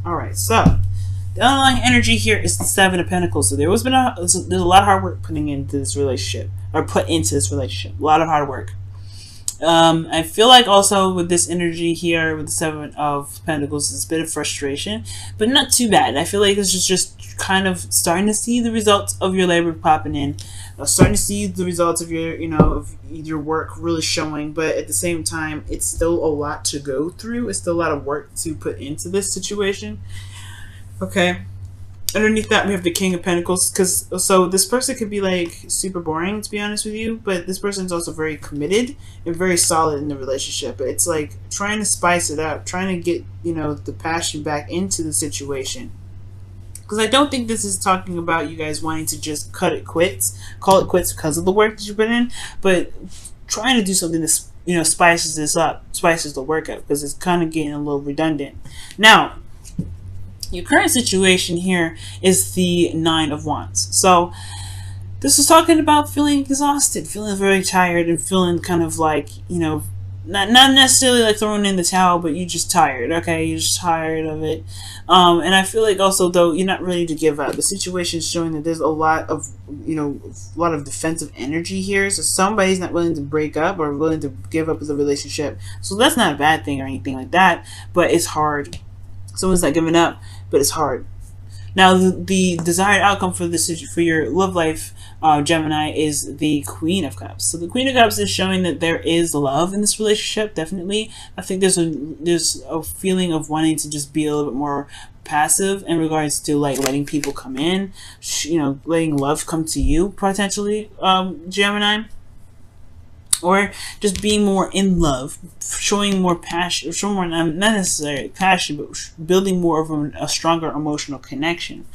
All right, so the underlying energy here is the Seven of Pentacles. So there's a lot of hard work put into this relationship. A lot of hard work. I feel like also with this energy here with the Seven of Pentacles, it's a bit of frustration, but not too bad. I feel like it's just kind of starting to see the results of your labor popping in, starting to see the results of your, of your work really showing. But at the same time, it's still a lot to go through. It's still a lot of work to put into this situation. Okay. Underneath that, we have the King of Pentacles, so this person could be like super boring, to be honest with you, but this person's also very committed and very solid in the relationship. But it's like trying to spice it up, trying to get, the passion back into the situation. Because I don't think this is talking about you guys wanting to just call it quits because of the work that you put in, but trying to do something that, spices this up, spices the work up, because it's kind of getting a little redundant. Now, your current situation here is the Nine of Wands. So this is talking about feeling exhausted, feeling very tired, and feeling kind of like, not necessarily like throwing in the towel, but you're just tired. Okay, you're just tired of it. And I feel like also, though, you're not ready to give up. The situation is showing that there's a lot of defensive energy here. So somebody's not willing to break up or willing to give up the relationship. So that's not a bad thing or anything like that, but it's hard. Someone's not giving up, but it's hard. Now, the desired outcome for your love life, Gemini, is the Queen of Cups. So the Queen of Cups is showing that there is love in this relationship. Definitely, I think there's a feeling of wanting to just be a little bit more passive in regards to like letting people come in, letting love come to you potentially, Gemini. Or just being more in love, showing more passion, showing more, not necessarily passion, but building more of a stronger emotional connection.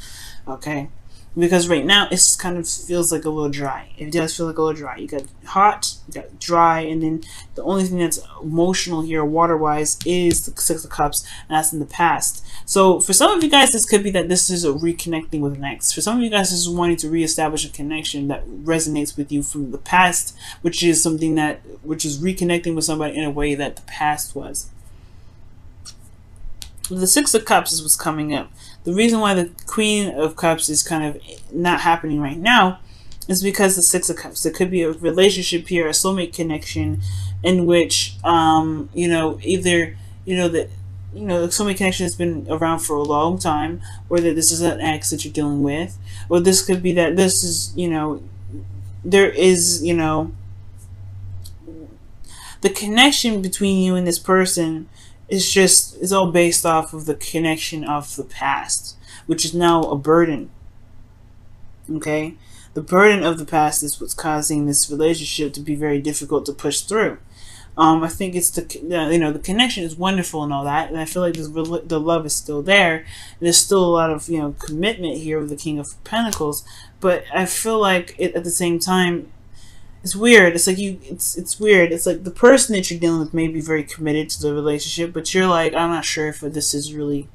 Okay? Because right now, it kind of feels like a little dry. It does feel like a little dry. You got hot, you got dry, and then the only thing that's emotional here, water-wise, is the Six of Cups, and that's in the past. So for some of you guys, this could be that this is a reconnecting with an ex. For some of you guys, this is wanting to reestablish a connection that resonates with you from the past, which is reconnecting with somebody in a way that the past was. The Six of Cups is what's coming up. The reason why the Queen of Cups is kind of not happening right now is because the Six of Cups. There could be a relationship here, a soulmate connection, in which, either, the soulmate connection has been around for a long time, or that this is an ex that you're dealing with, or this could be that this is, there is, the connection between you and this person is all based off of the connection of the past, which is now a burden. Okay? The burden of the past is what's causing this relationship to be very difficult to push through. I think it's the connection is wonderful and all that, and I feel like the love is still there. There's still a lot of commitment here with the King of Pentacles, but I feel like at the same time, it's weird. It's like it's weird. It's like the person that you're dealing with may be very committed to the relationship, but you're like, I'm not sure if this is really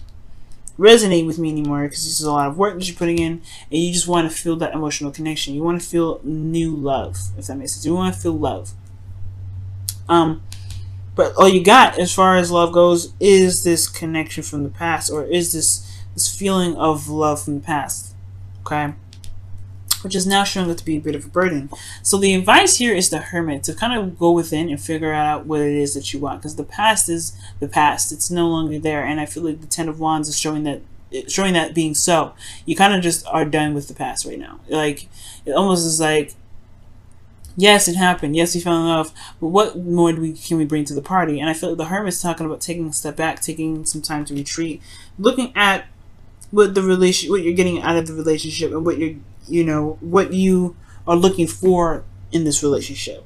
resonating with me anymore, because this is a lot of work that you're putting in, and you just want to feel that emotional connection. You want to feel new love, if that makes sense. You want to feel love. But all you got as far as love goes is this connection from the past, or is this feeling of love from the past. Okay? Which is now showing up to be a bit of a burden. So the advice here is the Hermit, to kind of go within and figure out what it is that you want, because the past is the past. It's no longer there, and I feel like the Ten of Wands is showing that being so. You kind of just are done with the past right now. Like, it almost is like, yes, it happened. Yes, we fell in love, but what more can we bring to the party? And I feel like the Hermit's talking about taking a step back, taking some time to retreat, looking at what you're getting out of the relationship, and what what you are looking for in this relationship.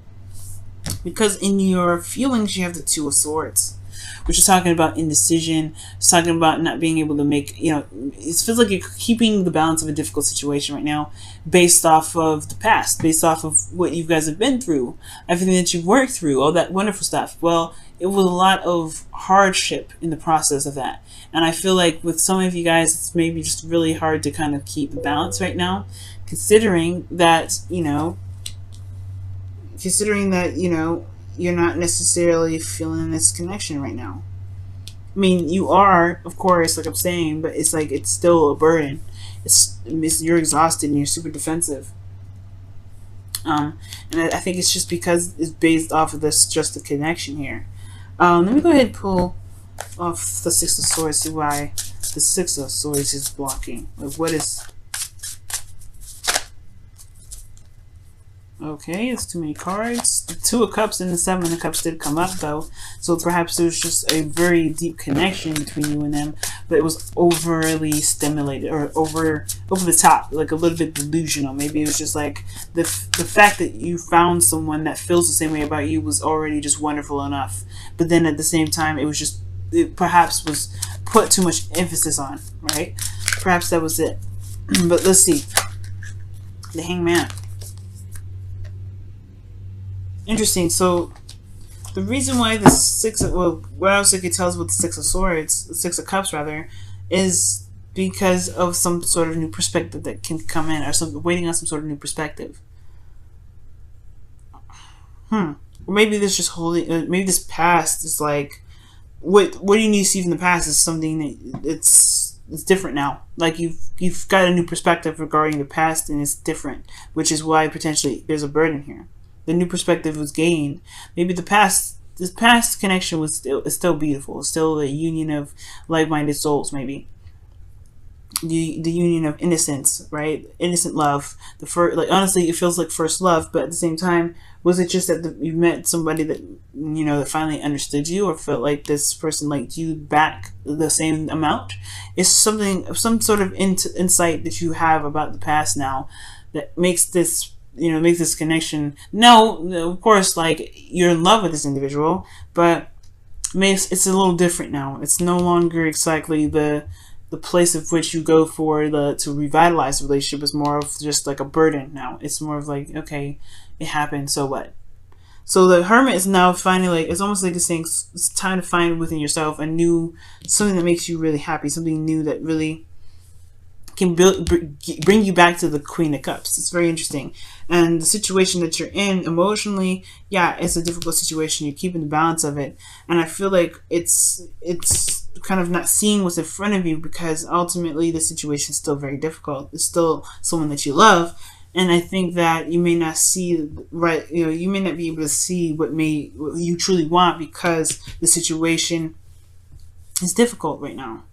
Because in your feelings, you have the Two of Swords, which is talking about indecision. It's talking about not being able to make, it feels like you're keeping the balance of a difficult situation right now based off of the past, based off of what you guys have been through, everything that you've worked through, all that wonderful stuff. Well, it was a lot of hardship in the process of that. And I feel like with some of you guys, it's maybe just really hard to kind of keep the balance right now, considering that, you're not necessarily feeling this connection right now. I mean, you are, of course, like I'm saying, but it's like it's still a burden. You're exhausted and you're super defensive. And I think it's just because it's based off of this just the connection here. Let me go ahead and pull off the Six of Swords, see why the Six of Swords is blocking. Like, what is... Okay, it's too many cards. The Two of Cups and the Seven of Cups did come up, though. So perhaps there was just a very deep connection between you and them, but it was overly stimulated or over the top, like a little bit delusional. Maybe it was just like the fact that you found someone that feels the same way about you was already just wonderful enough. But then at the same time, it perhaps was put too much emphasis on, right? Perhaps that was it. But let's see. The Hangman. Interesting. So the reason why the what else I could tell us about the Six of Swords, the Six of Cups rather, is because of some sort of new perspective that can come in, or waiting on some sort of new perspective. Or maybe this just holding. Maybe this past is like, what do you need to see from the past is something that it's different now. Like you've got a new perspective regarding the past, and it's different, which is why potentially there's a burden here. The new perspective was gained. Maybe this past connection is still beautiful. It's still the union of like-minded souls. Maybe the union of innocence, right? Innocent love. The first, like, honestly, it feels like first love. But at the same time, was it just that you met somebody that that finally understood you, or felt like this person liked you back the same amount? It's some sort of insight that you have about the past now that makes this. Makes this connection. No, of course, like, you're in love with this individual, but it's a little different now. It's no longer exactly the place of which you go for to revitalize the relationship. It's more of just like a burden now. It's more of like, okay, it happened, so what? So the Hermit is now finally, like, it's almost like it's saying it's time to find within yourself something that makes you really happy, something new that really can bring you back to the Queen of Cups. It's very interesting. And the situation that you're in emotionally, yeah, it's a difficult situation. You're keeping the balance of it. And I feel like it's kind of not seeing what's in front of you, because ultimately the situation is still very difficult. It's still someone that you love. And I think that you may not see right, you may not be able to see what you truly want, because the situation is difficult right now.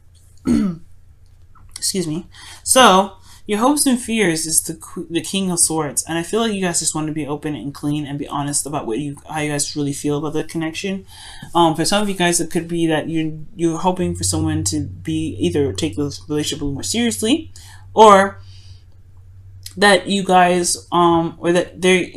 Excuse me. So your hopes and fears is the King of Swords, and I feel like you guys just want to be open and clean and be honest about how you guys really feel about the connection. For some of you guys, it could be that you're hoping for someone to be either take the relationship a little more seriously, or that you guys or that they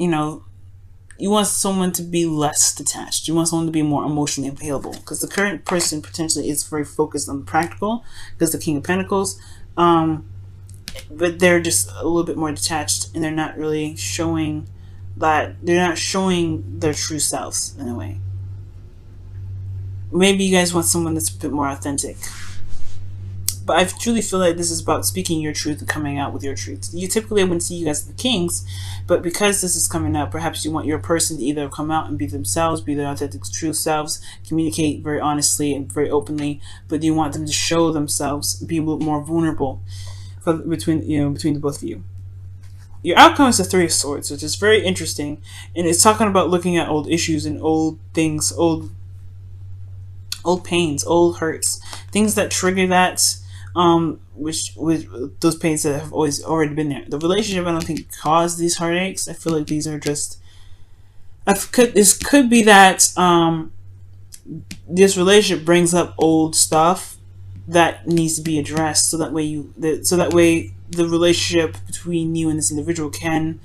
you want someone to be less detached. You want someone to be more emotionally available, because the current person potentially is very focused on the practical, because the King of Pentacles, but they're just a little bit more detached, and they're not really showing their true selves in a way. Maybe you guys want someone that's a bit more authentic. But I truly feel like this is about speaking your truth and coming out with your truth. You typically wouldn't see you guys as the kings, but because this is coming up, perhaps you want your person to either come out and be themselves, be their authentic, true selves, communicate very honestly and very openly, but you want them to show themselves, be a little more vulnerable between the both of you. Your outcome is the Three of Swords, which is very interesting, and it's talking about looking at old issues and old things, old pains, old hurts, things that trigger that. Which with those pains that have already been there. The relationship, I don't think, caused these heartaches. I feel like these are just. This could be that this relationship brings up old stuff that needs to be addressed, so that way the relationship between you and this individual can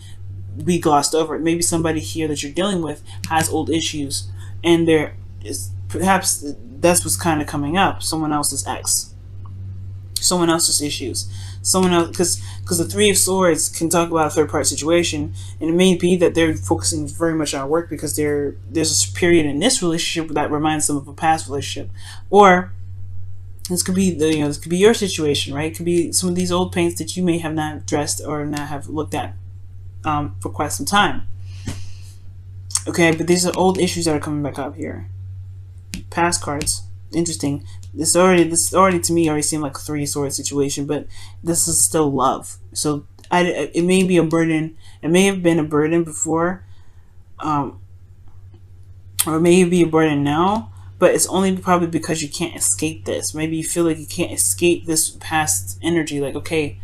be glossed over. Maybe somebody here that you're dealing with has old issues, and there is perhaps that's what's kind of coming up. Someone else's ex. Someone else's issues, someone else, because the Three of Swords can talk about a third-party situation, and it may be that they're focusing very much on work because there's a period in this relationship that reminds them of a past relationship, or this could be this could be your situation, right? It could be some of these old pains that you may have not addressed or not have looked at for quite some time. Okay, but these are old issues that are coming back up here. Past cards. Interesting. This already to me already seemed like a three sword situation, but this is still love. So it may be a burden. It may have been a burden before, um, or it may be a burden now. But it's only probably because you can't escape this. Maybe you feel like you can't escape this past energy. Like, okay,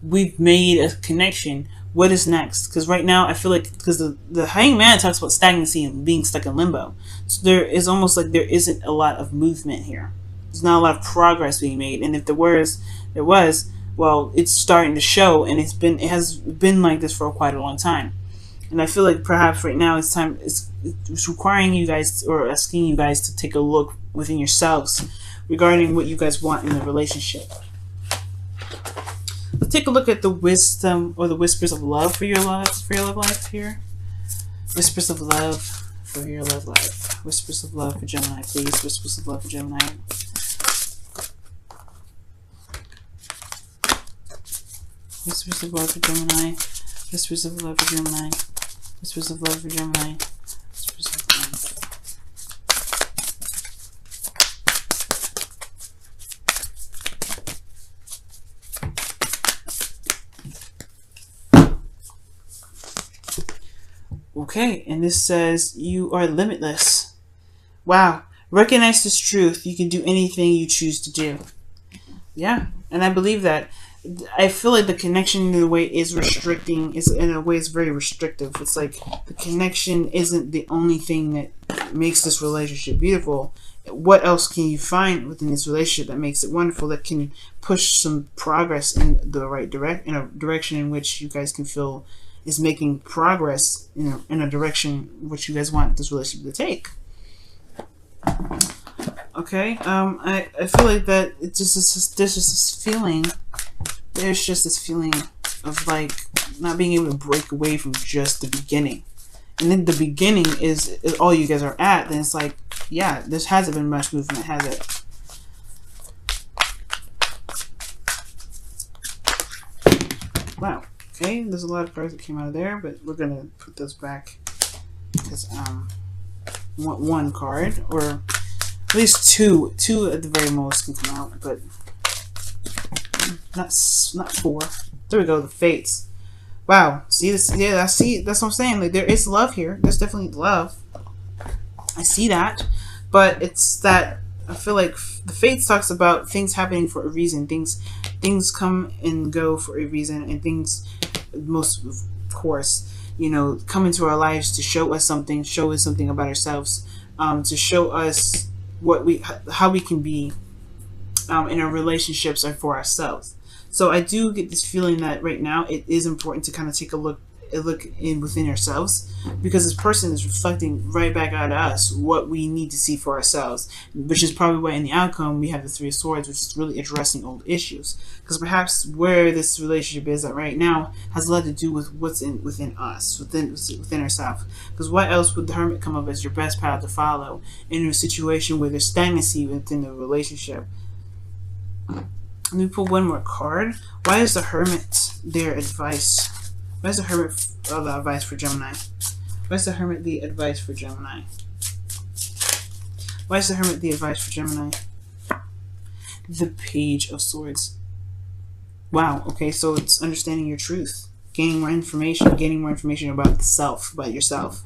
we've made a connection. What is next? Because right now I feel like, because the Hanged Man talks about stagnancy and being stuck in limbo. So there is almost like there isn't a lot of movement here. There's not a lot of progress being made. And if there was, well, it's starting to show, and it has been like this for quite a long time. And I feel like perhaps right now it's requiring you guys, or asking you guys, to take a look within yourselves regarding what you guys want in the relationship. Let's take a look at the wisdom or the whispers of love for your love life here. Whispers of love for your love life. Whispers of love for Gemini, please. Whispers of love for Gemini. Whispers of love for Gemini. Whispers of love for Gemini. Whispers of love for Gemini. Whispers of love. Okay, and this says you are limitless. Wow. Recognize this truth. You can do anything you choose to do. Yeah, and I believe that. I feel like the connection in a way is restricting. In a way, it's very restrictive. It's like the connection isn't the only thing that makes this relationship beautiful. What else can you find within this relationship that makes it wonderful? That can push some progress in the right in a direction in which you guys can feel is making progress in a direction which you guys want this relationship to take. Okay, I feel like that it's just there's just this feeling. There's just this feeling of like not being able to break away from just the beginning. And then the beginning is all you guys are at. Then it's like, yeah, there hasn't been much movement, has it? Wow. Okay, there's a lot of cards that came out of there, but we're gonna put those back because one card, or at least two at the very most can come out, but not four. There we go, the Fates. Wow, see this? Yeah, I see. That's what I'm saying. Like, there is love here. There's definitely love. I see that, but it's that I feel like the Fates talks about things happening for a reason. Things come and go for a reason, and things, most of course, you know, come into our lives to show us something about ourselves, to show us how we can be in our relationships or for ourselves. So I do get this feeling that right now it is important to kind of take a look in within ourselves, because this person is reflecting right back at us what we need to see for ourselves, which is probably why in the outcome we have the Three of Swords, which is really addressing old issues, because perhaps where this relationship is at right now has a lot to do with what's within us, within ourselves. Because what else would the Hermit come up as your best path to follow in a situation where there's stagnancy within the relationship? Let me pull one more card. Why is the Hermit their advice? Why is the Hermit the advice for Gemini? Why is the Hermit the advice for Gemini? Why is the Hermit the advice for Gemini? The Page of Swords. Wow, okay, so it's understanding your truth. Gaining more information about the self, about yourself.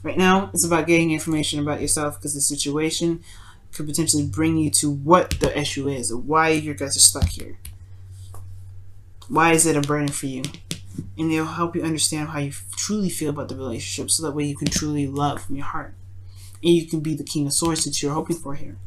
Right now, it's about getting information about yourself, because the situation could potentially bring you to what the issue is, or why you guys are stuck here. Why is it a burden for you? And it'll help you understand how you truly feel about the relationship, so that way you can truly love from your heart. And you can be the King of Swords that you're hoping for here.